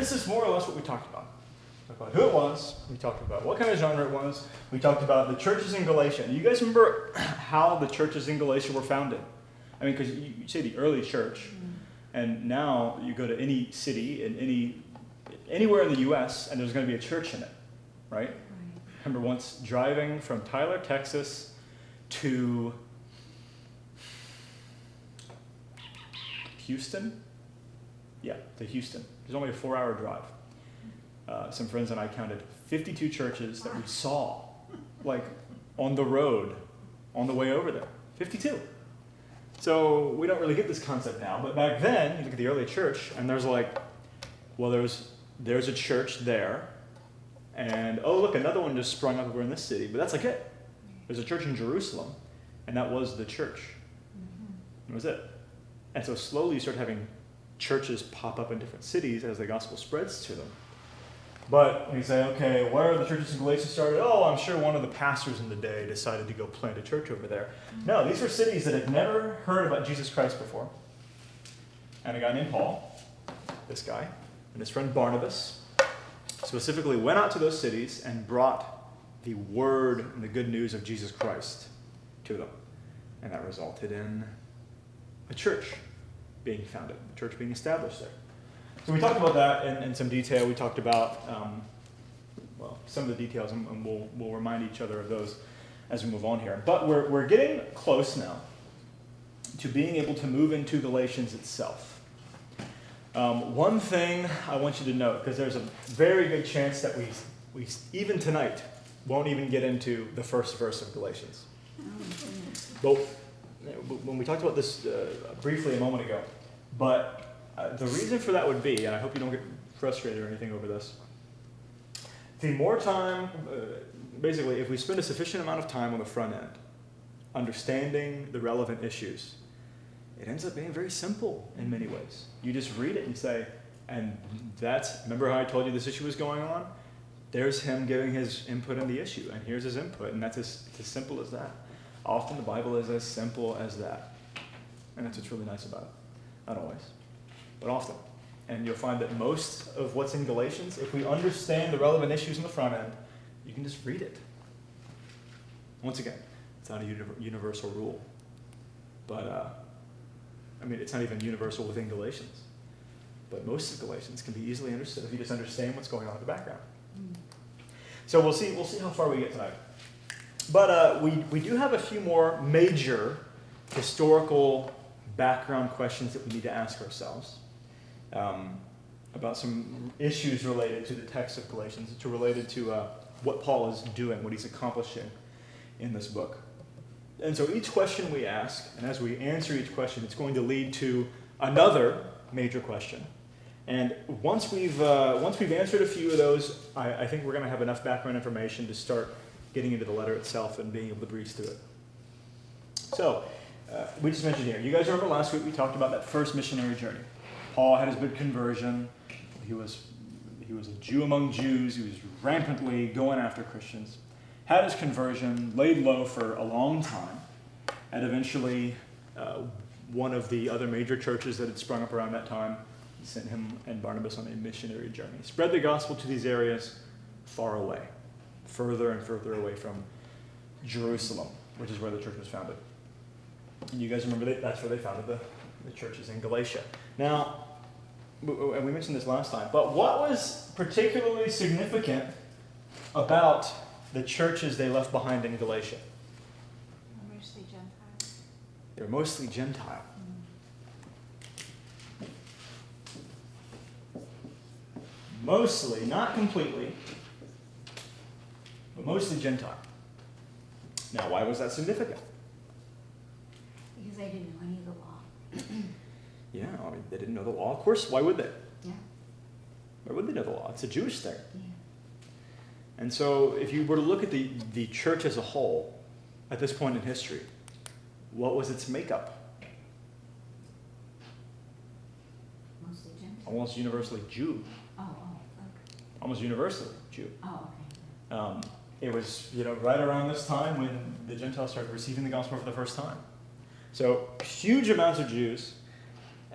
this is more or less what we talked about. We talked about who it was. We talked about what kind of genre it was. We talked about the churches in Galatia. You guys remember how the churches in Galatia were founded? I mean, because you say the early church, and now you go to any city in anywhere in the U.S. and there's going to be a church in it, right? I remember once driving from Tyler, Texas to Houston. Yeah, to Houston. It was only a 4-hour drive. Some friends and I counted 52 churches that we saw, like, on the road, on the way over there. 52. So we don't really get this concept now, but back then, you look at the early church, and there's like, well, there's a church there, and oh, look, another one just sprung up over in this city, but that's like it. There's a church in Jerusalem, and that was the church. That was it. And so slowly you start having churches pop up in different cities as the gospel spreads to them. But you say, okay, where are the churches in Galatia started? Oh, I'm sure one of the pastors in the day decided to go plant a church over there. No, these were cities that had never heard about Jesus Christ before. And a guy named Paul, this guy, and his friend Barnabas, specifically went out to those cities and brought the word and the good news of Jesus Christ to them. And that resulted in a church being founded, a church being established there. So we talked about that in some detail. We talked about, some of the details, and we'll remind each other of those as we move on here. But we're getting close now to being able to move into Galatians itself. One thing I want you to note, because there's a very good chance that we even tonight won't even get into the first verse of Galatians. But when we talked about this briefly a moment ago, but the reason for that would be, and I hope you don't get frustrated or anything over this, the more time, basically, if we spend a sufficient amount of time on the front end, understanding the relevant issues, it ends up being very simple in many ways. You just read it and say, and remember how I told you this issue was going on? There's him giving his input in the issue, and here's his input, and that's as simple as that. Often the Bible is as simple as that. And that's what's really nice about it. Not always, but often. And you'll find that most of what's in Galatians, if we understand the relevant issues in the front end, you can just read it. Once again, it's not a universal rule. But, it's not even universal within Galatians. But most of Galatians can be easily understood if you just understand what's going on in the background. So we'll see how far we get tonight. But we do have a few more major historical background questions that we need to ask ourselves about some issues related to the text of Galatians, which are related to what Paul is doing, what he's accomplishing in this book. And so each question we ask, and as we answer each question, it's going to lead to another major question. And once we've answered a few of those, I think we're going to have enough background information to start getting into the letter itself and being able to breeze through it. So, we just mentioned here, you guys remember last week we talked about that first missionary journey. Paul had his big conversion. He was a Jew among Jews. He was rampantly going after Christians. Had his conversion, laid low for a long time, and eventually one of the other major churches that had sprung up around that time sent him and Barnabas on a missionary journey. Spread the gospel to these areas far away, further and further away from Jerusalem, which is where the church was founded. And you guys remember that's where they founded the churches in Galatia. Now, and we mentioned this last time, but what was particularly significant about the churches they left behind in Galatia? Mostly Gentile. They were mostly Gentile. Mostly, not completely, but mostly Gentile. Now, why was that significant? Because they didn't know any of the law. Yeah, they didn't know the law. Of course, why would they? Yeah. Why would they know the law? It's a Jewish thing. Yeah. And so if you were to look at the church as a whole, at this point in history, what was its makeup? Mostly Gentile. Almost universally Jew. Oh, okay. Almost universally Jew. Oh, okay. It was, right around this time when the Gentiles started receiving the gospel for the first time. So huge amounts of Jews,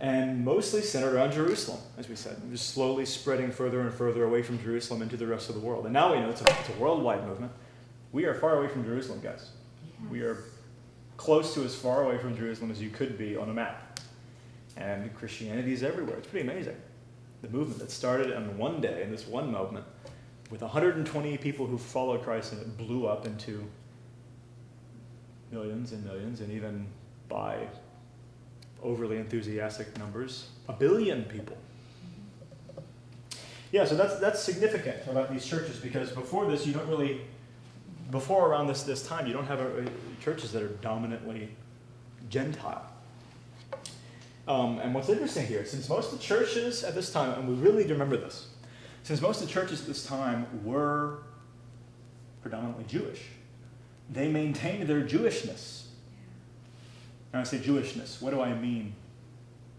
and mostly centered around Jerusalem, as we said, just slowly spreading further and further away from Jerusalem into the rest of the world. And now we know it's a worldwide movement. We are far away from Jerusalem, guys. Yes. We are close to as far away from Jerusalem as you could be on a map. And Christianity is everywhere. It's pretty amazing. The movement that started on one day, in this one moment, with 120 people who followed Christ, and it blew up into millions and millions, and even by overly enthusiastic numbers, 1 billion people. Yeah, so that's significant about these churches, because before this, you don't really, before around this time, you don't have churches that are dominantly Gentile. And what's interesting here, since most of the churches at this time, and we really need to remember this, since most of the churches at this time were predominantly Jewish, they maintained their Jewishness. When I say Jewishness, what do I mean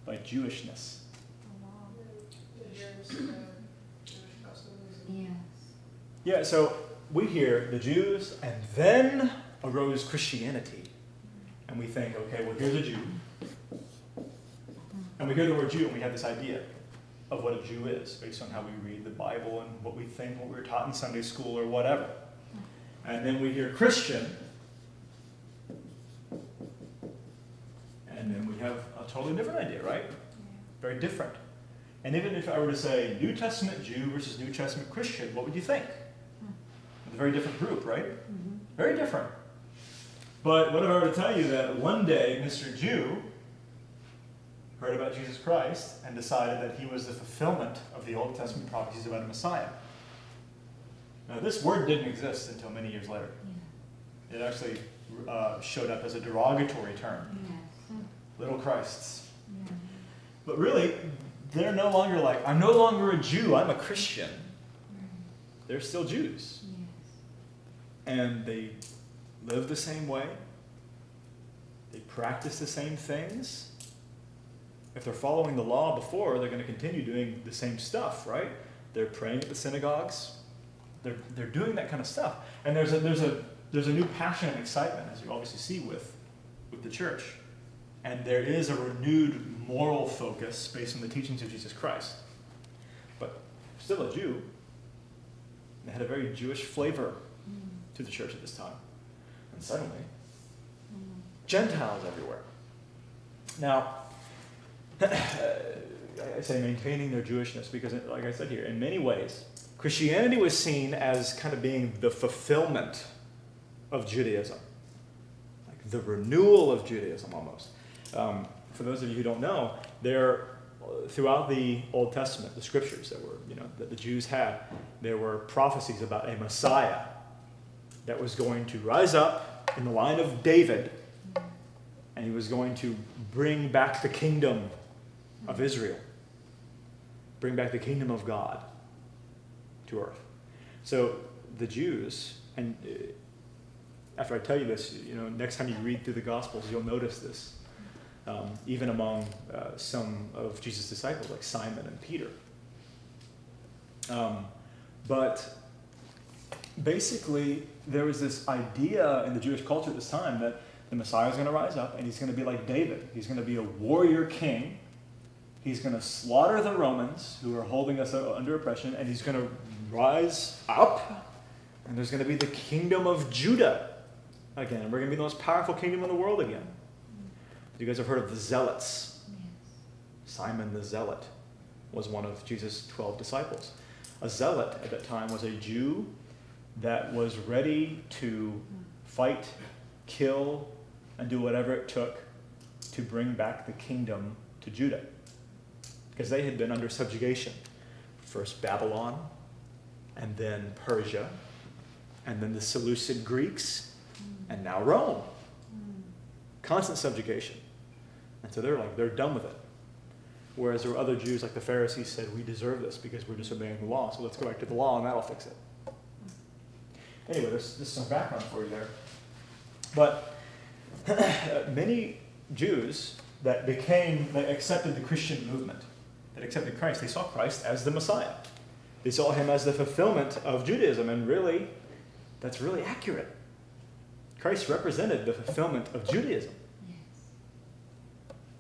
by Jewishness? Yes. Yeah, so we hear the Jews, and then arose Christianity. And we think, okay, well, here's a Jew. And we hear the word Jew, and we have this idea of what a Jew is, based on how we read the Bible and what we think, what we were taught in Sunday school or whatever. And then we hear Christian, and then we have a totally different idea, right? Very different. And even if I were to say New Testament Jew versus New Testament Christian, what would you think? It's a very different group, right? Mm-hmm. Very different. But what if I were to tell you that one day Mr. Jew heard about Jesus Christ and decided that he was the fulfillment of the Old Testament prophecies about a Messiah? Now, this word didn't exist until many years later. Yeah. It actually showed up as a derogatory term. Yes. Little Christs. Yeah. But really, they're no longer like, I'm no longer a Jew, I'm a Christian. They're still Jews. Yes. And they live the same way. They practice the same things. If they're following the law before, they're going to continue doing the same stuff, right? They're praying at the synagogues. They're doing that kind of stuff. And there's a new passion and excitement, as you obviously see with the church. And there is a renewed moral focus based on the teachings of Jesus Christ. But still a Jew. They had a very Jewish flavor to the church at this time. And suddenly, Gentiles everywhere. Now, I say maintaining their Jewishness because, like I said here, in many ways, Christianity was seen as kind of being the fulfillment of Judaism. Like the renewal of Judaism, almost. For those of you who don't know, throughout the Old Testament, the scriptures that the Jews had, there were prophecies about a Messiah that was going to rise up in the line of David, and he was going to bring back the kingdom of Israel, bring back the kingdom of God to earth. So the Jews, and after I tell you this, next time you read through the Gospels, you'll notice this. Even among some of Jesus' disciples, like Simon and Peter. But basically, there was this idea in the Jewish culture at this time that the Messiah is going to rise up and he's going to be like David. He's going to be a warrior king. He's going to slaughter the Romans who are holding us under oppression, and he's going to rise up, and there's going to be the kingdom of Judah again. We're going to be the most powerful kingdom in the world again. You guys have heard of the Zealots. Yes. Simon the Zealot was one of Jesus' 12 disciples. A zealot at that time was a Jew that was ready to fight, kill, and do whatever it took to bring back the kingdom to Judah. Because they had been under subjugation. First Babylon, and then Persia, and then the Seleucid Greeks, and now Rome. Constant subjugation. And so they're done with it. Whereas there were other Jews, like the Pharisees, said, we deserve this because we're disobeying the law, so let's go back to the law and that'll fix it. Anyway, there's some background for you there. But many Jews that accepted the Christian movement, that accepted Christ, they saw Christ as the Messiah. They saw him as the fulfillment of Judaism, and really, that's really accurate. Christ represented the fulfillment of Judaism. Yes.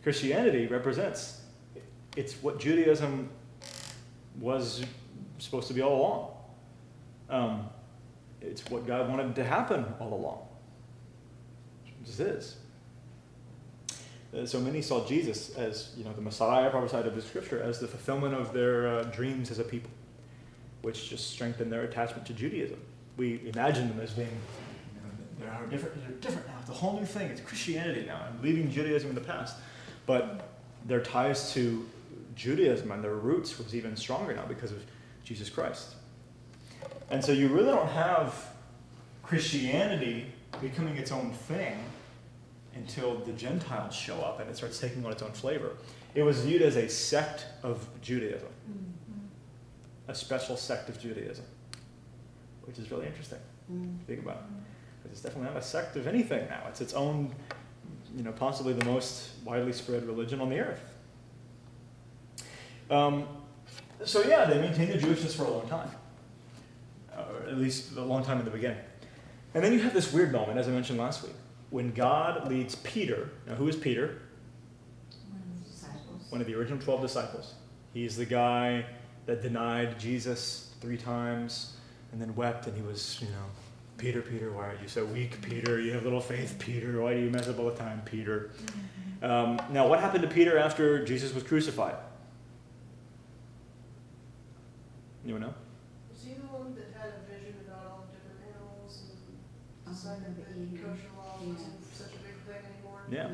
Christianity represents it's what Judaism was supposed to be all along. It's what God wanted to happen all along. It just is. So many saw Jesus as, the Messiah prophesied of the Scripture, as the fulfillment of their dreams as a people, which just strengthened their attachment to Judaism. We imagine them as being, they're different now. It's a whole new thing. It's Christianity now. I'm leaving Judaism in the past. But their ties to Judaism and their roots was even stronger now because of Jesus Christ. And so you really don't have Christianity becoming its own thing until the Gentiles show up and it starts taking on its own flavor. It was viewed as a sect of Judaism, a special sect of Judaism, which is really interesting to think about. Because it's definitely not a sect of anything now. It's its own, possibly the most widely spread religion on the earth. They maintained their Jewishness for a long time, or at least a long time in the beginning. And then you have this weird moment, as I mentioned last week, when God leads Peter. Now, who is Peter? One of the original 12 disciples. He's the guy that denied Jesus 3 times and then wept, and he was, Peter, Peter, why are you so weak, Peter? You have little faith, Peter. Why do you mess up all the time, Peter? Now, what happened to Peter after Jesus was crucified? Anyone know? Was he the one that had a vision about all the different animals and decided that kosher law wasn't such a big thing anymore? Yeah.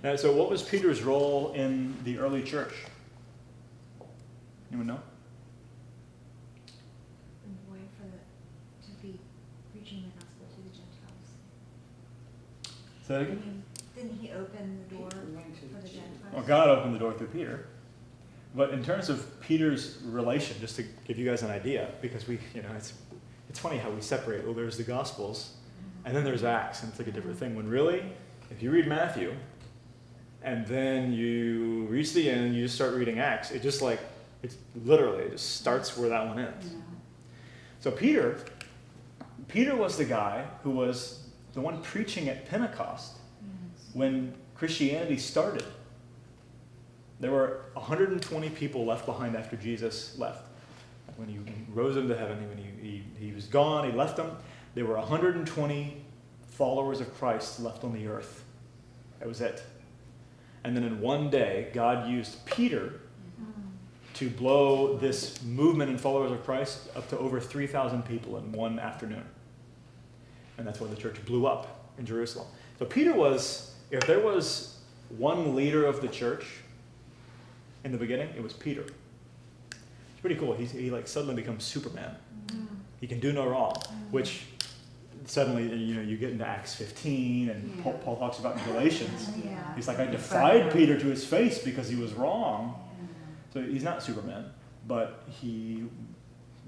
Now, so what was Peter's role in the early church? Anyone know? Boy, to be preaching the gospel to the Gentiles. Say that again? Didn't he open the door for the Gentiles? Well, God opened the door through Peter. But in terms of Peter's relation, just to give you guys an idea, because it's funny how we separate. Well, there's the Gospels, and then there's Acts, and it's like a different thing. When really, if you read Matthew, and then you reach the end, and you just start reading Acts, it just starts where that one ends. Yeah. So Peter was the guy who was the one preaching at Pentecost when Christianity started. There were 120 people left behind after Jesus left. When he rose into heaven, when he was gone, he left them. There were 120 followers of Christ left on the earth. That was it. And then in one day, God used Peter to blow this movement in followers of Christ up to over 3,000 people in one afternoon. And that's when the church blew up in Jerusalem. So Peter was, if there was one leader of the church in the beginning, it was Peter. It's pretty cool. He suddenly becomes Superman. He can do no wrong, which suddenly, you get into Acts 15, and Paul talks about in Galatians. Yeah. He's like, I defied Peter to his face because he was wrong. So he's not Superman, but he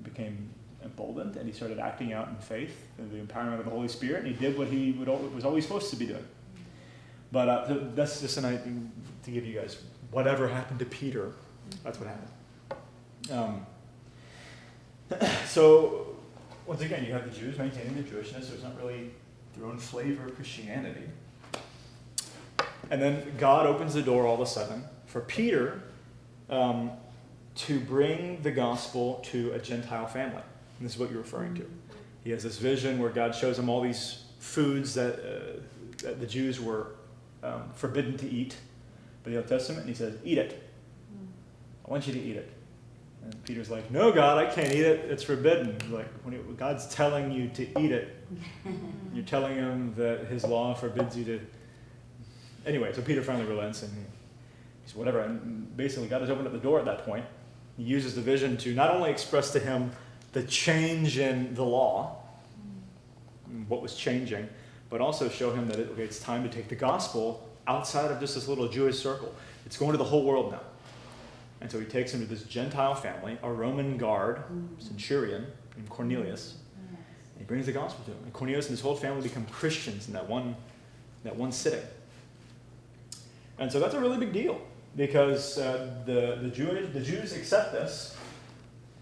became emboldened, and he started acting out in faith and the empowerment of the Holy Spirit, and he did what he was always supposed to be doing. But that's just an idea to give you guys. Whatever happened to Peter, that's what happened. So, once again, you have the Jews maintaining their Jewishness, so it's not really their own flavor of Christianity. And then God opens the door all of a sudden for Peter to bring the gospel to a Gentile family. And this is what you're referring to. He has this vision where God shows him all these foods that the Jews were forbidden to eat by the Old Testament, and he says, eat it. I want you to eat it. And Peter's like, no, God, I can't eat it. It's forbidden. Like, when God's telling you to eat it, you're telling him that his law forbids you to. Anyway, so Peter finally relents, and he says, whatever. And basically, God has opened up the door at that point. He uses the vision to not only express to him the change in the law, what was changing, but also show him that it's time to take the gospel outside of just this little Jewish circle. It's going to the whole world now. And so he takes him to this Gentile family, a Roman guard, centurion, named Cornelius. And he brings the gospel to him. And Cornelius and his whole family become Christians in that one sitting. And so that's a really big deal, because the Jews accept this.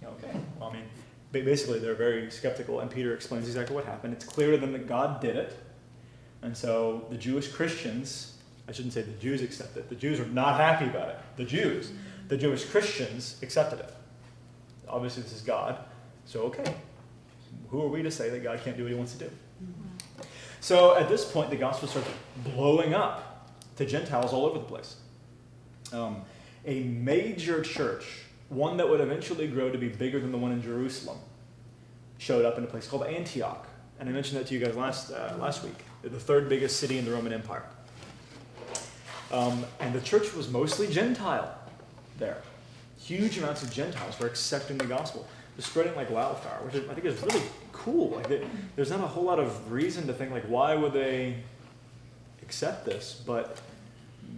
Okay, well, basically they're very skeptical, and Peter explains exactly what happened. It's clear to them that God did it. And so the Jewish Christians, I shouldn't say the Jews accept it. The Jews are not happy about it. The the Jewish Christians accepted it. Obviously, this is God, so okay. Who are we to say that God can't do what he wants to do? So at this point, the gospel starts blowing up to Gentiles all over the place. A major church, one that would eventually grow to be bigger than the one in Jerusalem, showed up in a place called Antioch. And I mentioned that to you guys last week. The third biggest city in the Roman Empire. And the church was mostly Gentile there. Huge amounts of Gentiles were accepting the gospel. They're spreading like wildfire, which I think is really cool. Like there's not a whole lot of reason to think, like, why would they accept this? But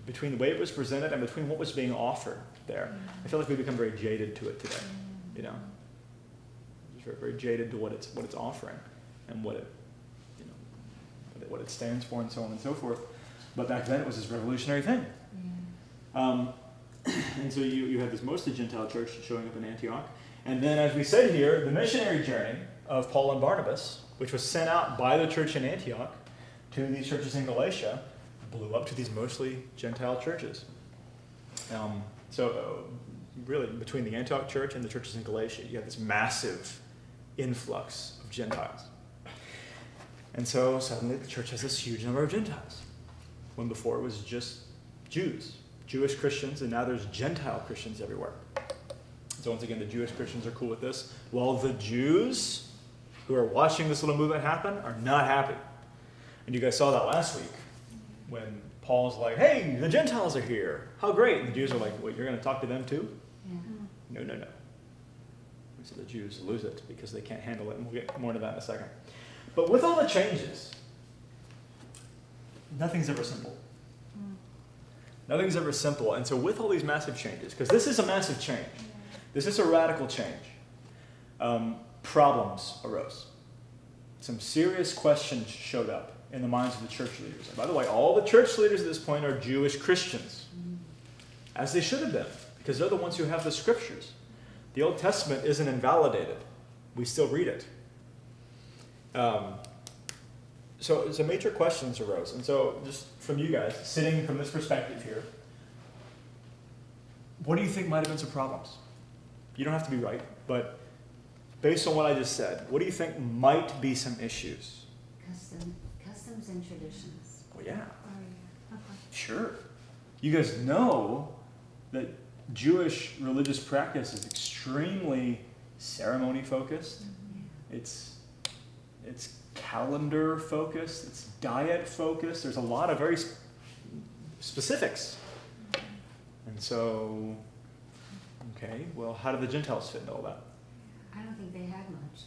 between the way it was presented and between what was being offered there, I feel like we've become very jaded to it today. You know, just very, very jaded to what it's offering and what it stands for and so on and so forth. But back then it was this revolutionary thing. And so you had this mostly Gentile church showing up in Antioch. And then, as we said here, the missionary journey of Paul and Barnabas, which was sent out by the church in Antioch to these churches in Galatia, blew up to these mostly Gentile churches. Really, between the Antioch church and the churches in Galatia, you have this massive influx of Gentiles. And so suddenly the church has this huge number of Gentiles, when before it was just Jews, Jewish Christians, and now there's Gentile Christians everywhere. So once again, the Jewish Christians are cool with this, while the Jews who are watching this little movement happen are not happy. And you guys saw that last week when Paul's like, hey, the Gentiles are here. How great. And the Jews are like, wait, you're going to talk to them too? Yeah. No. So the Jews lose it because they can't handle it, and we'll get more into that in a second. But with all the changes, nothing's ever simple. Nothing's ever simple. And so with all these massive changes, because this is a massive change, this is a radical change, problems arose. Some serious questions showed up in the minds of the church leaders. And by the way, all the church leaders at this point are Jewish Christians, as they should have been, because they're the ones who have the scriptures. The Old Testament isn't invalidated. We still read it. So major questions arose. And so just from you guys, sitting from this perspective here, what do you think might have been some problems? You don't have to be right, but based on what I just said, what do you think might be some issues? Customs and traditions. Well, yeah. Oh, yeah. Sure. You guys know that Jewish religious practice is extremely ceremony focused. It's calendar focused. It's diet focused. There's a lot of very specifics. And so, okay, well, how do the Gentiles fit into all that? I don't think they had much.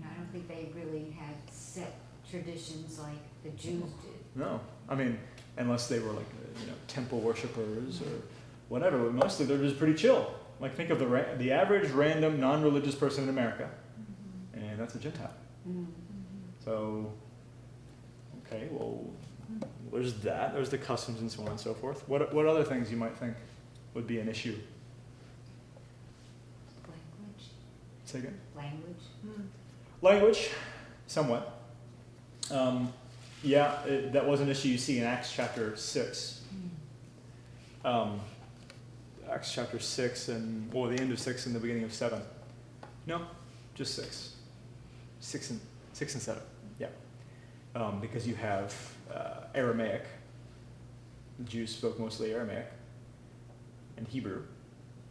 I don't think they really had set traditions like the Jews did. No. I mean, unless they were like, temple worshipers or whatever, but mostly they're just pretty chill. Like, think of the average random non-religious person in America, and that's a Gentile. So, okay, well, there's that. There's the customs and so on and so forth. What other things you might think would be an issue? Language. Say again? Language. Language, somewhat. That was an issue you see in Acts chapter 6. Acts chapter 6 and, the end of 6 and the beginning of 7. No, just 6. 6 and 7, yeah. Because you have Aramaic. The Jews spoke mostly Aramaic and Hebrew.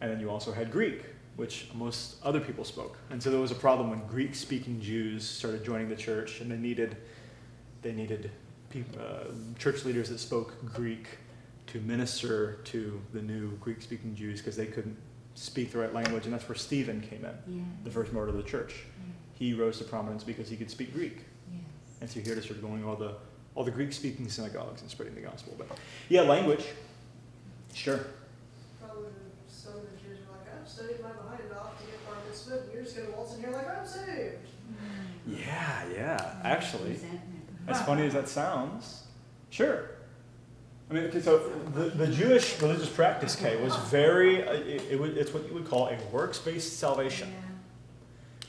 And then you also had Greek, which most other people spoke. And so there was a problem when Greek-speaking Jews started joining the church, and they needed church leaders that spoke Greek to minister to the new Greek-speaking Jews because they couldn't speak the right language, and that's where Stephen came in, the first martyr of the church. He rose to prominence because he could speak Greek. And so here to start going all the Greek-speaking synagogues and spreading the gospel. But yeah, language, sure. Probably some of the Jews were like, I've studied my behind off to get bar mitzvah, and you're just going to waltz in here like I'm saved. Yeah, actually, as funny as that sounds, sure. I mean, okay, so the Jewish religious practice, was very, it's what you would call a works-based salvation.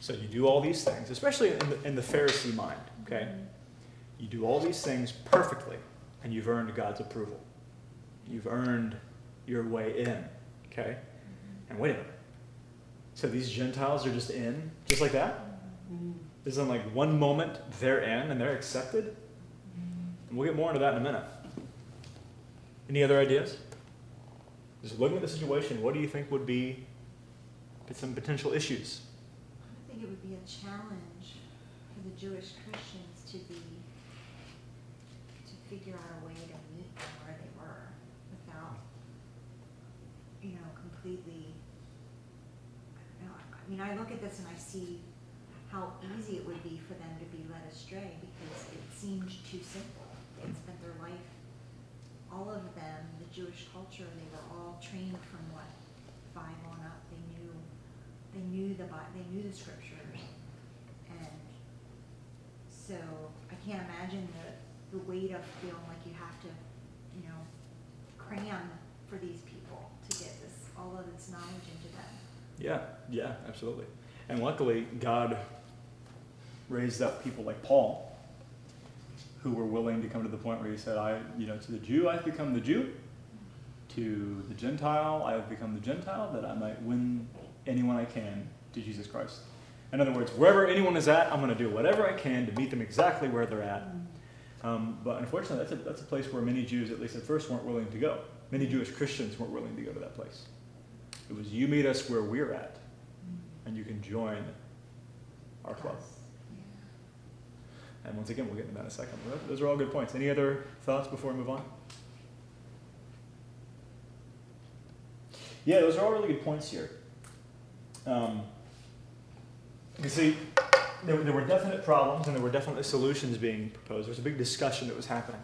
So you do all these things, especially in the Pharisee mind, okay? You do all these things perfectly, and you've earned God's approval. You've earned your way in, okay? And wait a minute. So these Gentiles are just in, just like that? Is in like one moment they're in and they're accepted? And we'll get more into that in a minute. Any other ideas? Just looking at the situation, what do you think would be some potential issues? I think it would be a challenge for the Jewish Christians to figure out a way to meet them where they were without, completely, I don't know. I mean, I look at this and I see how easy it would be for them to be led astray because it seemed too simple. They'd spent their life, all of them, the Jewish culture, they were all trained from 5 on up. They knew the Bible, they knew the scriptures, and so I can't imagine the weight of feeling like you have to, cram for these people to get all of this knowledge into them. Yeah, absolutely. And luckily, God raised up people like Paul, who were willing to come to the point where he said, to the Jew I've become the Jew, to the Gentile I have become the Gentile, that I might win anyone I can to Jesus Christ. In other words, wherever anyone is at, I'm going to do whatever I can to meet them exactly where they're at. But unfortunately, that's a place where many Jews, at least at first, weren't willing to go. Many Jewish Christians weren't willing to go to that place. It was, you meet us where we're at, and you can join our club. And once again, we'll get into that in a second. Those are all good points. Any other thoughts before we move on? Yeah, those are all really good points here. You see, there were definite problems and there were definitely solutions being proposed. There was a big discussion that was happening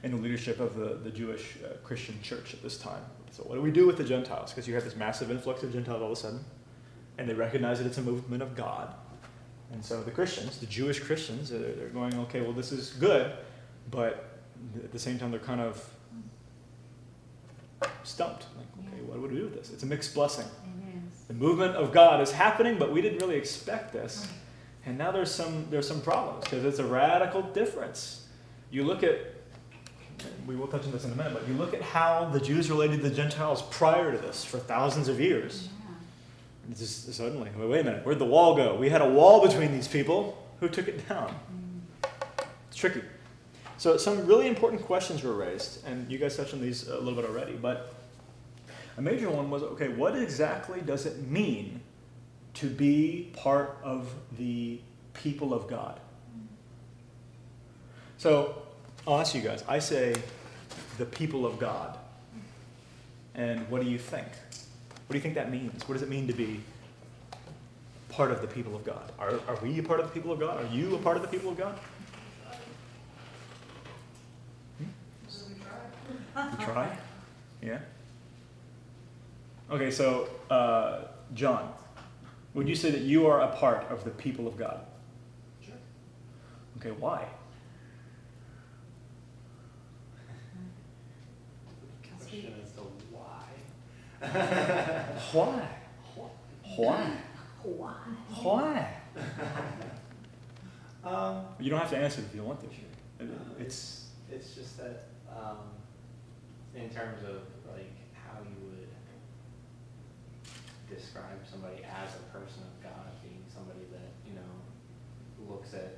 in the leadership of the Jewish Christian church at this time. So what do we do with the Gentiles? Because you have this massive influx of Gentiles all of a sudden, and they recognize that it's a movement of God. And so the Christians, the Jewish Christians, they're going, okay, well, this is good, but at the same time, they're kind of stumped. Like, okay, what do we do with this? It's a mixed blessing. The movement of God is happening, but we didn't really expect this. And now there's some problems, because it's a radical difference. You look at, we will touch on this in a minute, but you look at how the Jews related to the Gentiles prior to this for thousands of years. And it's just suddenly, wait a minute, where'd the wall go? We had a wall between these people. Who took it down? It's tricky. So some really important questions were raised, and you guys touched on these a little bit already, but a major one was, okay, what exactly does it mean to be part of the people of God? So I'll ask you guys. I say the people of God. And what do you think? What do you think that means? What does it mean to be part of the people of God? Are we a part of the people of God? Are you a part of the people of God? So we try. You try? Yeah? Okay, so John, would you say that you are a part of the people of God? Sure. Okay, why? Question as to why. Why? Why? Why? You don't have to answer if you don't want to. It's just that in terms of like how you would describe somebody as a person of God, being somebody that looks at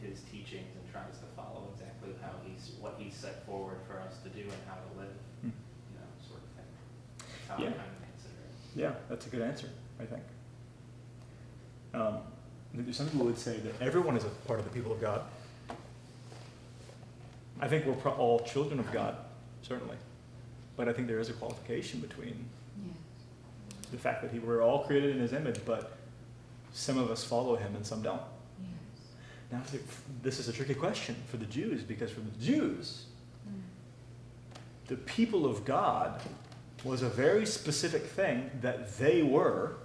his teachings and tries to follow exactly what he set forward for us to do and how to live, sort of thing. That's how I kind of consider it. Yeah, that's a good answer, I think. Some people would say that everyone is a part of the people of God. I think we're all children of God, certainly. But I think there is a qualification between the fact that we're all created in his image, but some of us follow him and some don't. Now, this is a tricky question for the Jews, because for the Jews, the people of God was a very specific thing that they were,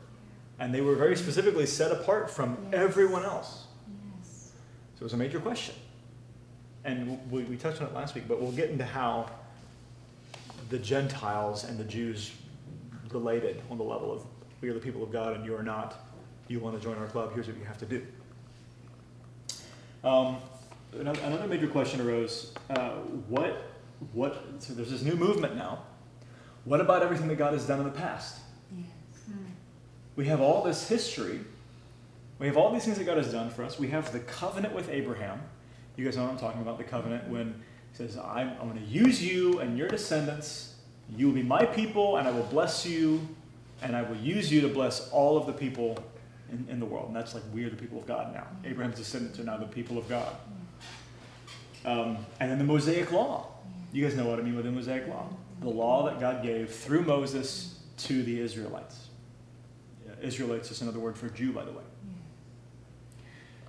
and they were very specifically set apart from everyone else. So it was a major question. And we touched on it last week, but we'll get into how the Gentiles and the Jews related on the level of, we are the people of God and you are not. You want to join our club, here's what you have to do. Another major question arose, so there's this new movement now. What about everything that God has done in the past? we have all this history. We have all these things that God has done for us. We have the covenant with Abraham. You guys know what I'm talking about, the covenant when he says, I'm going to use you and your descendants. You will be my people, and I will bless you, and I will use you to bless all of the people in the world. And that's like, we are the people of God now. Abraham's descendants are now the people of God. And then the Mosaic Law. You guys know what I mean with the Mosaic Law. The law that God gave through Moses to the Israelites. Israelites is another word for Jew, by the way.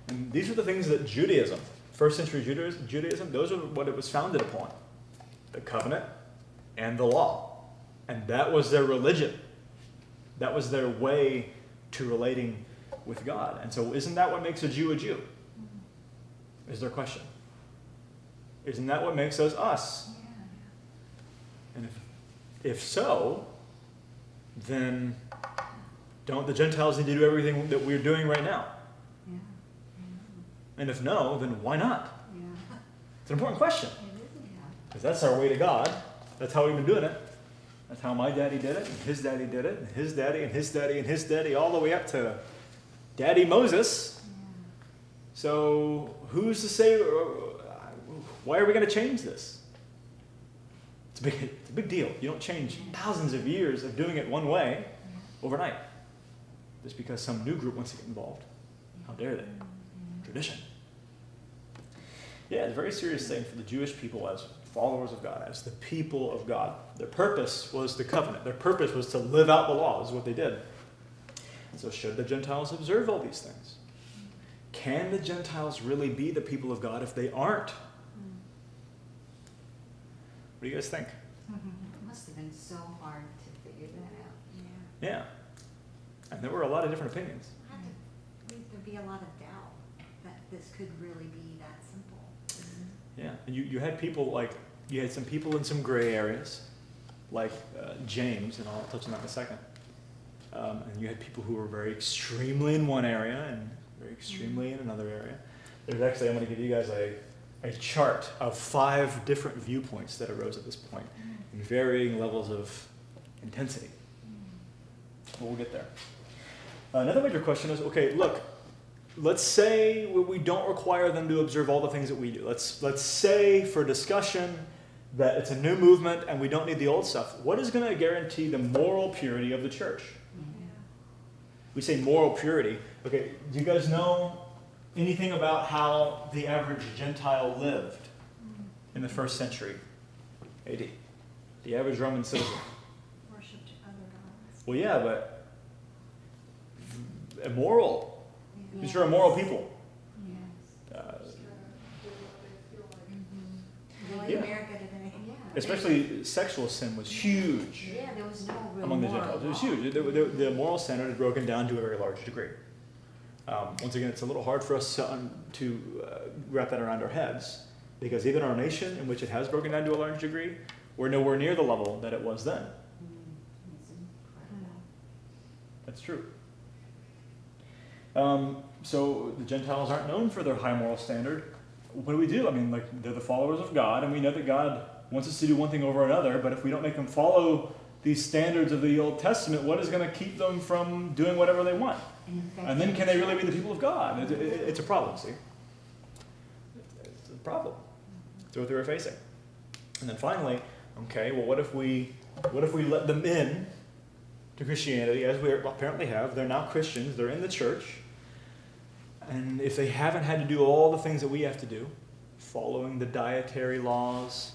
And these are the things that Judaism, first century Judaism, those are what it was founded upon. The covenant and the law. And that was their religion. That was their way to relating with God. And so isn't that what makes a Jew a Jew? Is their question. Isn't that what makes us us? And if so, then don't the Gentiles need to do everything that we're doing right now? And if no, then why not? It's an important question. Because that's our way to God. That's how we've been doing it. That's how my daddy did it, and his daddy did it, and his daddy, and his daddy, and his daddy, all the way up to Daddy Moses. So who's to say, why are we going to change this? It's a big deal. You don't change thousands of years of doing it one way overnight. Just because some new group wants to get involved. How dare they? Tradition. Yeah, it's a very serious thing for the Jewish people as followers of God, as the people of God. Their purpose was the covenant. Their purpose was to live out the law. This is what they did. And so should the Gentiles observe all these things? Can the Gentiles really be the people of God if they aren't? What do you guys think? It must have been so hard to figure that out. Yeah. And there were a lot of different opinions. There'd be a lot of doubt that this could really be that simple. Yeah, and you had people like, you had some people in some gray areas, like James, and I'll touch on that in a second. And you had people who were very extremely in one area and very extremely in another area. There's actually, I'm going to give you guys a chart of 5 different viewpoints that arose at this point in varying levels of intensity. But we'll get there. Another major question is, okay, look, let's say we don't require them to observe all the things that we do. Let's say for discussion that it's a new movement and we don't need the old stuff. What is going to guarantee the moral purity of the church? We say moral purity. Okay, do you guys know anything about how the average Gentile lived in the first century AD? The average Roman citizen. Worshipped other gods. Well, yeah, but immoral. These are immoral people. Really, America didn't Especially sexual sin was huge There was no real among the moral Gentiles. It was law. huge. The moral standard is broken down to a very large degree. Once again, it's a little hard for us to wrap that around our heads, because even our nation, in which it has broken down to a large degree, we're nowhere near the level that it was then. It's incredible. That's true. So the Gentiles aren't known for their high moral standard. What do? I mean, like, they're the followers of God, and we know that God wants us to do one thing over another, but if we don't make them follow these standards of the Old Testament, what is going to keep them from doing whatever they want? And then can they really be the people of God? It's a problem, see? It's a problem. That's what they were facing. And then finally, okay, well, what if we let them in to Christianity, as we apparently have? They're now Christians, they're in the church, and if they haven't had to do all the things that we have to do, following the dietary laws,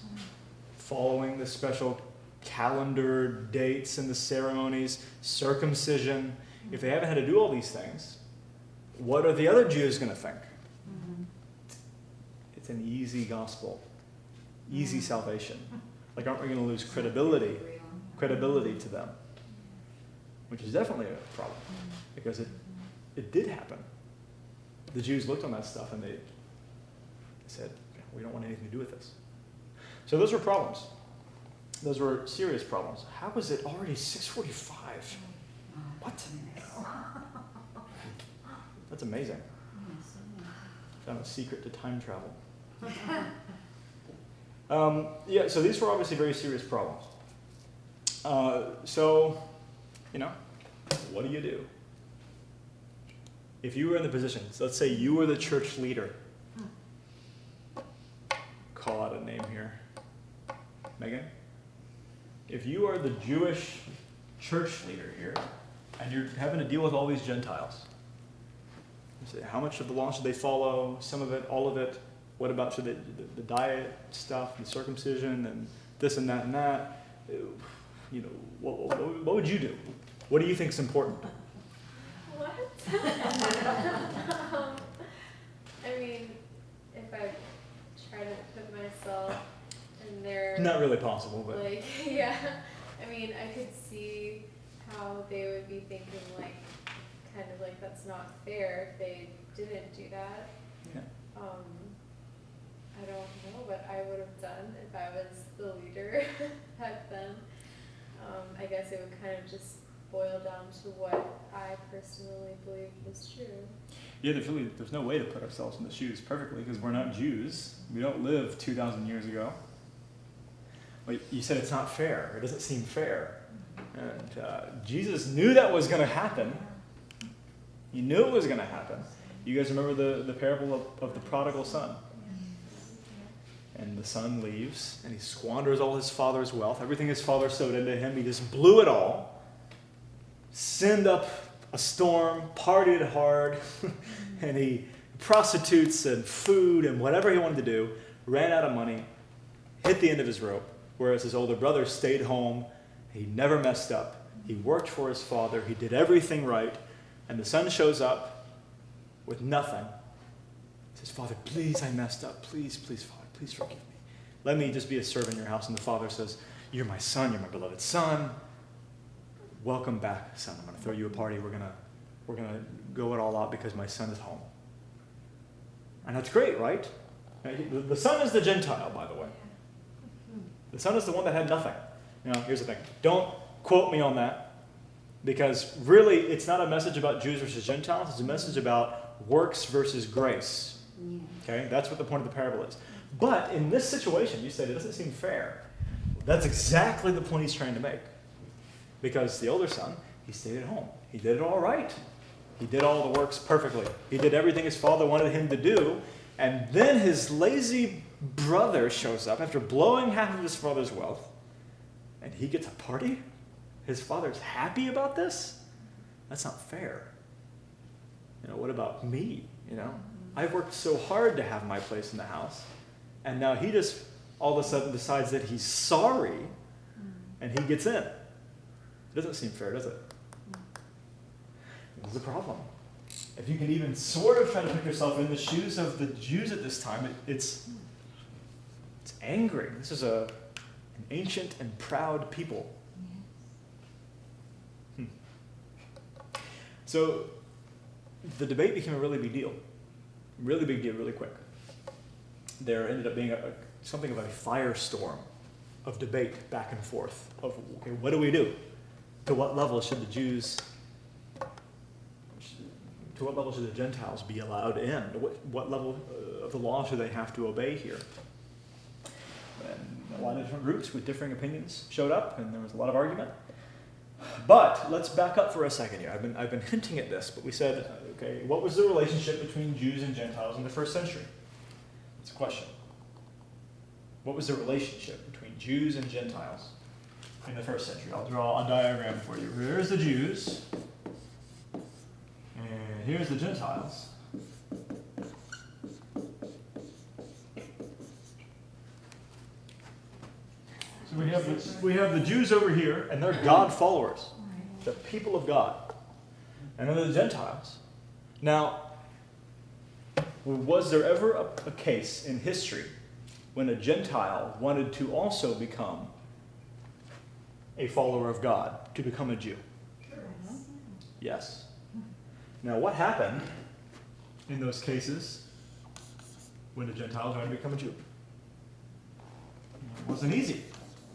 following the special calendar dates and the ceremonies, circumcision, if they haven't had to do all these things, what are the other Jews going to think? It's an easy gospel, easy salvation. Like, aren't we going to lose credibility to them? Which is definitely a problem, because it did happen. The Jews looked on that stuff and they said, we don't want anything to do with this. So those were problems. Those were serious problems. How was it already 6:45? What? That's amazing. Found a secret to time travel. So these were obviously very serious problems. So, what do you do? if you were in the position, so let's say you were the church leader. Call out a name here. Megan? If you are the Jewish church leader here, and you're having to deal with all these Gentiles, you say, how much of the law should they follow? Some of it, all of it? What about should they, the diet stuff, the circumcision, and this and that and that? You know, what would you do? What do you think is important? What? I mean, if I try to put myself in their... Not really possible, but... Like, yeah. I mean, I could see how they would be thinking, like, kind of like, that's not fair if they didn't do that. Yeah. I don't know what I would have done if I was the leader back then. I guess it would kind of just boil down to what I personally believe was true. Yeah, there's no way to put ourselves in the shoes perfectly because we're not Jews. We don't live 2,000 years ago. Well, you said it's not fair. It doesn't seem fair. And Jesus knew that was going to happen. He knew it was going to happen. You guys remember the parable of the prodigal son? And the son leaves, and he squanders all his father's wealth. Everything his father sowed into him, he just blew it all. Sinned up a storm, partied hard, and he prostitutes and food and whatever he wanted to do, ran out of money, hit the end of his rope, whereas his older brother stayed home. He never messed up. He worked for his father. He did everything right. And the son shows up with nothing. He says, Father, please, I messed up. Please, please, Father, please forgive me. Let me just be a servant in your house. And the father says, you're my son. You're my beloved son. Welcome back, son. I'm going to throw you a party. We're going to go it all out because my son is home. And that's great, right? The son is the Gentile, by the way. The son is the one that had nothing. Now, here's the thing. Don't quote me on that, because really it's not a message about Jews versus Gentiles. It's a message about works versus grace. Okay? That's what the point of the parable is. But in this situation, you said it doesn't seem fair. That's exactly the point he's trying to make. Because the older son, he stayed at home. He did it all right. He did all the works perfectly. He did everything his father wanted him to do. And then his lazy brother shows up after blowing half of his father's wealth. And he gets a party? His father's happy about this? That's not fair. You know, what about me? You know, I've worked so hard to have my place in the house. And now he just all of a sudden decides that he's sorry and he gets in. It doesn't seem fair, does it? This is a problem. If you can even sort of try to put yourself in the shoes of the Jews at this time, it's angering. This is an ancient and proud people. So the debate became a really big deal. Really big deal, really quick. There ended up being something of a firestorm of debate back and forth of, okay, what do we do? To what level should the Jews, to what level should the Gentiles be allowed in? What level of the law should they have to obey here? And a lot of different groups with differing opinions showed up, and there was a lot of argument. But let's back up for a second here. I've been hinting at this, but we said, okay, what was the relationship between Jews and Gentiles in the first century? It's a question. What was the relationship between Jews and Gentiles in the first century? I'll draw a diagram for you. Here's the Jews, and here's the Gentiles. So we have the Jews over here, and they're God followers, the people of God. And then the Gentiles. Now, was there ever a case in history when a Gentile wanted to also become a follower of God, to become a Jew? Yes. Now, what happened in those cases when the Gentiles wanted to become a Jew? It wasn't easy.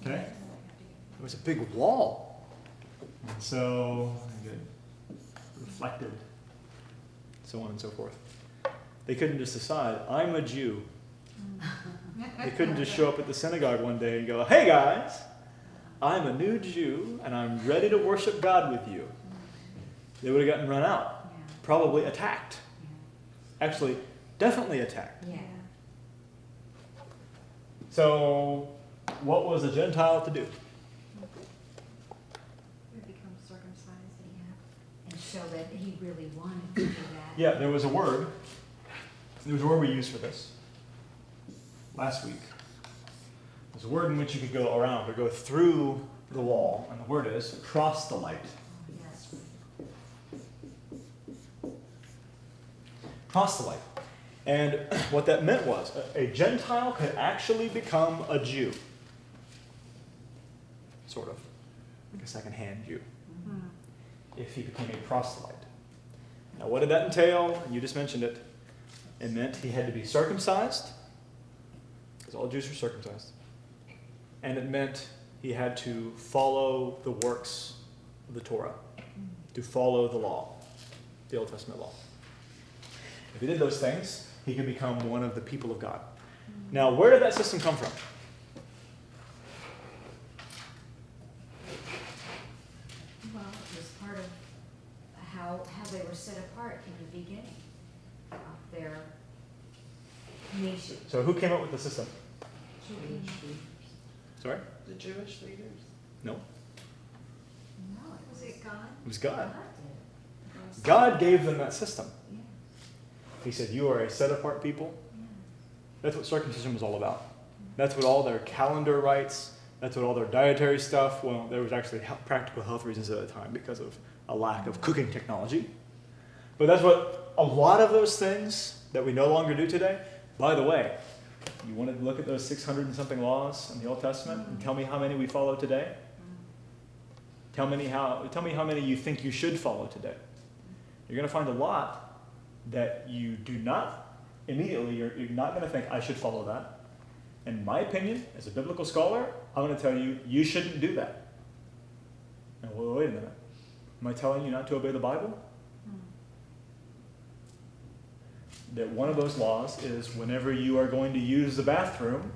Okay? It was a big wall. And so, reflected, so on and so forth. They couldn't just decide, I'm a Jew. They couldn't just show up at the synagogue one day and go, hey guys, I'm a new Jew and I'm ready to worship God with you. They would have gotten run out. probably attacked. Yeah. Actually, definitely attacked. Yeah. So, what was a Gentile to do? They become circumcised. Yeah. And show that he really wanted to do that. Yeah, there was a word. There was a word we used for this last week. There's a word in which you could go around or go through the wall, and the word is proselyte. Yes. Proselyte. And what that meant was a Gentile could actually become a Jew. Sort of. Like a second-hand Jew. If he became a proselyte. Now, what did that entail? You just mentioned it. It meant he had to be circumcised, because all Jews were circumcised. And it meant he had to follow the works of the Torah, to follow the law, the Old Testament law. If he did those things, he could become one of the people of God. Now, where did that system come from? Well, it was part of how they were set apart in the beginning of their nation. So who came up with the system? Jewish. Sorry? The Jewish leaders? No, No, it Was it God? it was God. God did. God gave them that system. Yeah. He said, you are a set-apart people. Yeah. That's what circumcision was all about. That's what all their calendar rites, that's what all their dietary stuff, well, there was actually practical health reasons at the time because of a lack of cooking technology. But that's what a lot of those things that we no longer do today. By the way, you want to look at those 600 and something laws in the Old Testament and tell me how many we follow today? Tell me how many you think you should follow today. You're going to find a lot that you do not immediately, you're not going to think, I should follow that. In my opinion, as a biblical scholar, I'm going to tell you, you shouldn't do that. Now, wait a minute. Am I telling you not to obey the Bible? That one of those laws is whenever you are going to use the bathroom,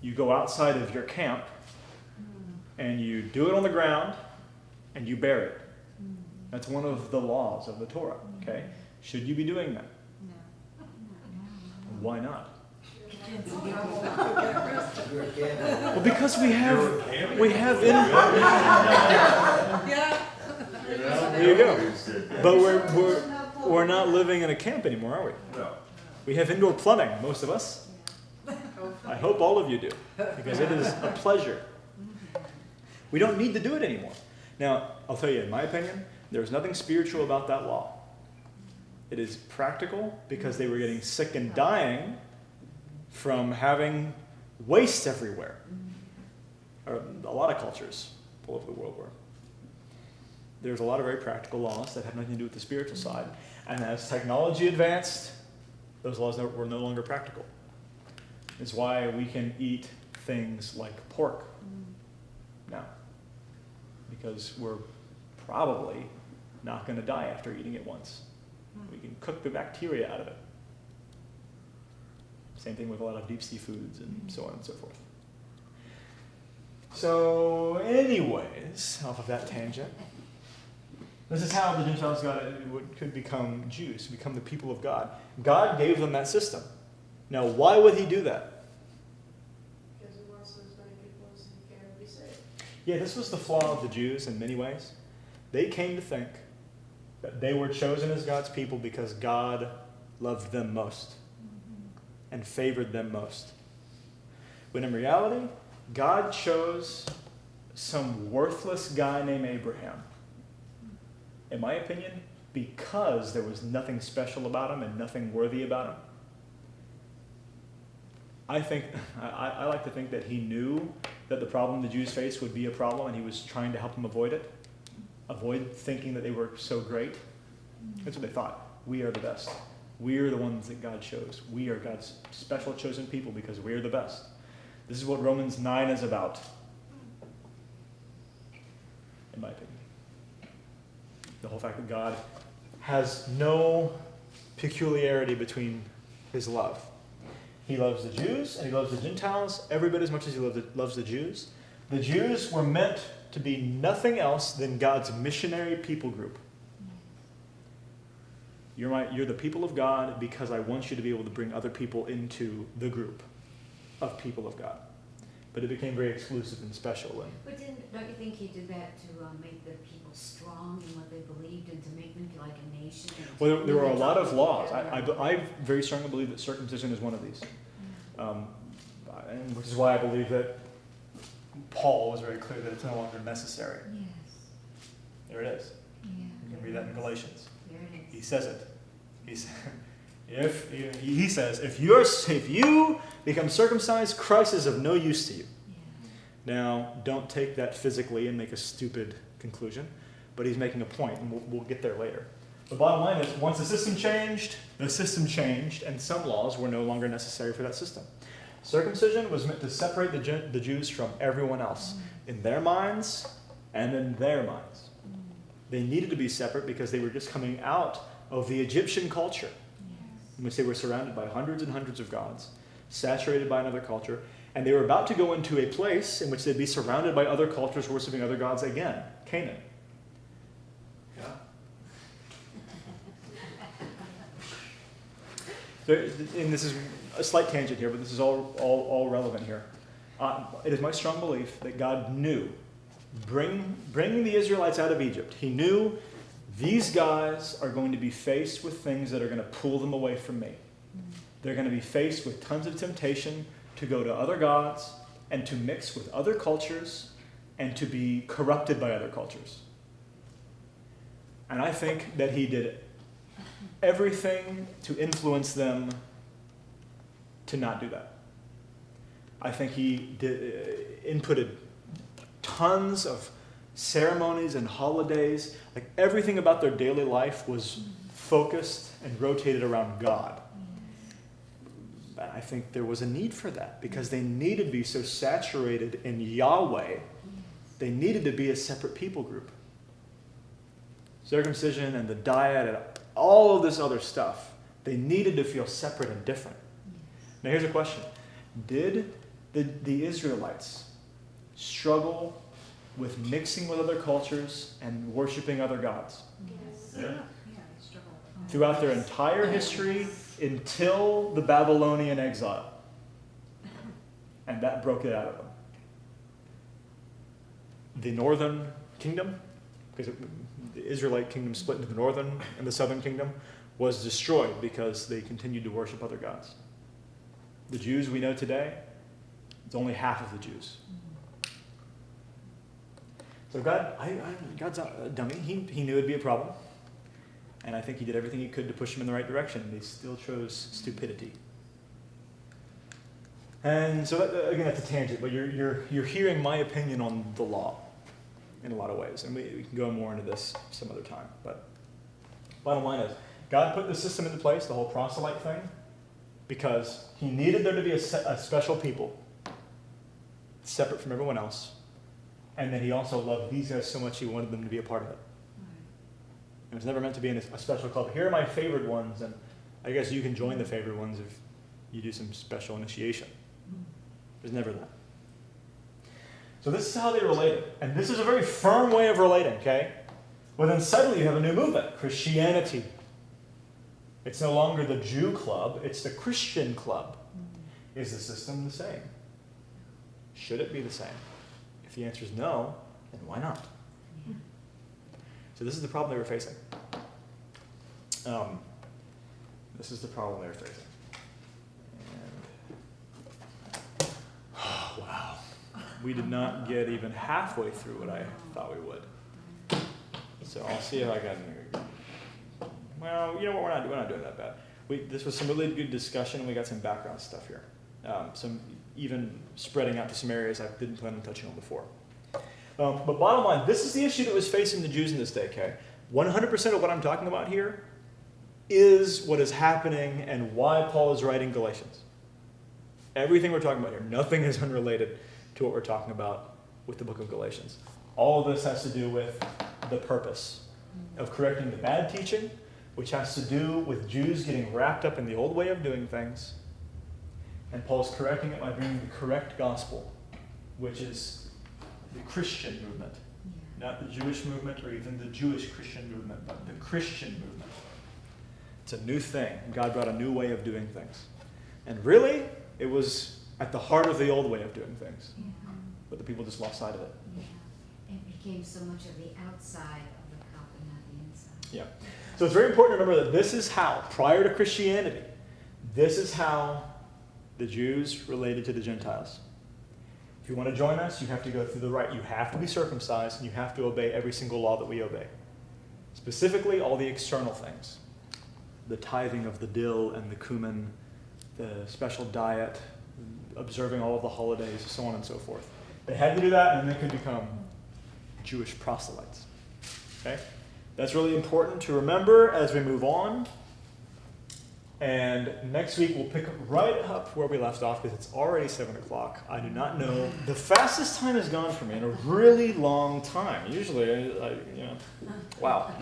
you go outside of your camp and you do it on the ground and you bury it. That's one of the laws of the Torah, okay? Should you be doing that? No. Why not? You're again. Well, because we have Yeah. there you go. But we're not living in a camp anymore, are we? No. We have indoor plumbing, most of us. I hope all of you do, because it is a pleasure. We don't need to do it anymore. Now, I'll tell you, in my opinion, there's nothing spiritual about that law. It is practical because they were getting sick and dying from having waste everywhere. Or a lot of cultures all over the world were. There's a lot of very practical laws that have nothing to do with the spiritual side. And as technology advanced, those laws were no longer practical. It's why we can eat things like pork now. Because we're probably not going to die after eating it once. We can cook the bacteria out of it. Same thing with a lot of deep sea foods and so on and so forth. So anyways, off of that tangent, this is how the Gentiles could become Jews, become the people of God. God gave them that system. Now, why would he do that? Because he wants as many people as he can be saved. Yeah, this was the flaw of the Jews in many ways. They came to think that they were chosen as God's people because God loved them most and favored them most. When in reality, God chose some worthless guy named Abraham. In my opinion, because there was nothing special about him and nothing worthy about him. I like to think that he knew that the problem the Jews faced would be a problem and he was trying to help them avoid it. Avoid thinking that they were so great. That's what they thought. We are the best. We are the ones that God chose. We are God's special chosen people because we are the best. This is what Romans 9 is about, in my opinion. The whole fact that God has no peculiarity between his love. He loves the Jews and he loves the Gentiles every bit as much as he loves the Jews. The Jews were meant to be nothing else than God's missionary people group. You're the people of God because I want you to be able to bring other people into the group of people of God. But it became very exclusive and special. But don't you think he did that to make the people strong in what they believed and to make them feel like a nation? Well, there were a lot of laws. together? I very strongly believe that circumcision is one of these. And which is why I believe that Paul was very clear that it's no longer necessary. Yes. There it is. Yeah. You can read that in Galatians. There it is. He says it. He says, if you become circumcised, Christ is of no use to you. Yeah. Now, don't take that physically and make a stupid conclusion, but he's making a point, and we'll get there later. The bottom line is, once the system changed, and some laws were no longer necessary for that system. Circumcision was meant to separate the Jews from everyone else, in their minds and in their minds. They needed to be separate because they were just coming out of the Egyptian culture, in which they were surrounded by hundreds and hundreds of gods, saturated by another culture, and they were about to go into a place in which they'd be surrounded by other cultures worshiping other gods again, Canaan. Yeah. And this is a slight tangent here, but this is all relevant here. It is my strong belief that God knew, bringing the Israelites out of Egypt, he knew these guys are going to be faced with things that are going to pull them away from me. They're going to be faced with tons of temptation to go to other gods and to mix with other cultures and to be corrupted by other cultures. And I think that he did everything to influence them to not do that. I think he inputted tons of ceremonies and holidays. Like everything about their daily life was focused and rotated around God. And I think there was a need for that because they needed to be so saturated in Yahweh. They needed to be a separate people group. Circumcision and the diet and all of this other stuff, they needed to feel separate and different. Now here's a question. Did the Israelites struggle with mixing with other cultures and worshiping other gods? Yes. Yeah. Yeah, they struggle. Throughout their entire history until the Babylonian exile. And that broke it out of them. The northern kingdom, because the Israelite kingdom split into the northern and the southern kingdom, was destroyed because they continued to worship other gods. The Jews we know today, it's only half of the Jews. So God's not a dummy. He knew it'd be a problem. And I think he did everything he could to push them in the right direction. And he still chose stupidity. And so, again, that's a tangent. But you're hearing my opinion on the law in a lot of ways. And we can go more into this some other time. But bottom line is, God put the system into place, the whole proselyte thing, because he needed there to be a special people, separate from everyone else. And then he also loved these guys so much he wanted them to be a part of it. It was never meant to be in a special club. Here are my favorite ones, and I guess you can join the favorite ones if you do some special initiation. There's never that. So this is how they related. And this is a very firm way of relating, okay? Well, then suddenly you have a new movement, Christianity. It's no longer the Jew club, it's the Christian club. Is the system the same? Should it be the same? If the answer is no, then why not? So this is the problem they were facing. This is the problem they were facing. And, oh, wow. We did not get even halfway through what I thought we would. So I'll see if I got in here. Well, you know what? We're not doing that bad. This was some really good discussion, and we got some background stuff here. Some even spreading out to some areas I didn't plan on touching on before. But bottom line, this is the issue that was facing the Jews in this day, okay? 100% of what I'm talking about here is what is happening and why Paul is writing Galatians. Everything we're talking about here, nothing is unrelated to what we're talking about with the book of Galatians. All of this has to do with the purpose of correcting the bad teaching, which has to do with Jews getting wrapped up in the old way of doing things. And Paul's correcting it by bringing the correct gospel, which is the Christian movement. Not the Jewish movement or even the Jewish Christian movement, but the Christian movement. It's a new thing. God brought a new way of doing things. And really, it was at the heart of the old way of doing things. Yeah. But the people just lost sight of it. Yeah. It became so much of the outside of the cup and not the inside. Yeah. So it's very important to remember that this is how, prior to Christianity, this is how the Jews related to the Gentiles. If you want to join us, you have to go through the rite. You have to be circumcised, and you have to obey every single law that we obey. Specifically, all the external things. The tithing of the dill and the cumin, the special diet, observing all of the holidays, so on and so forth. They had to do that, and then they could become Jewish proselytes. Okay? That's really important to remember as we move on. And next week we'll pick right up where we left off because it's already 7 o'clock. I do not know. The fastest time has gone for me in a really long time. Usually, wow,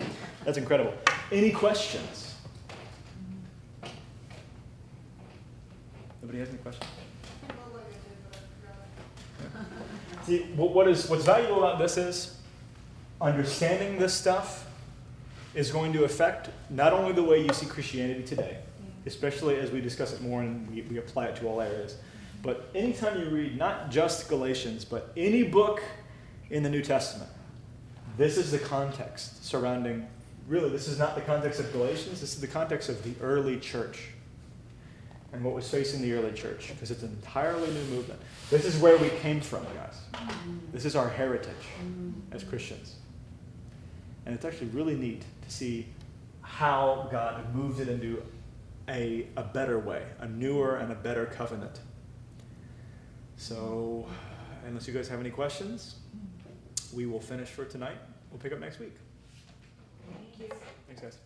that's incredible. Any questions? Nobody has any questions? Not like I did, but I forgot. See, what's valuable about this is understanding this stuff is going to affect not only the way you see Christianity today, especially as we discuss it more and we apply it to all areas, but anytime you read not just Galatians, but any book in the New Testament, this is the context surrounding, really, this is not the context of Galatians, this is the context of the early church and what was facing the early church, because it's an entirely new movement. This is where we came from, guys. This is our heritage as Christians. And it's actually really neat to see how God moved it into a better way, a newer and a better covenant. So, unless you guys have any questions, we will finish for tonight. We'll pick up next week. Thank you. Thanks, guys.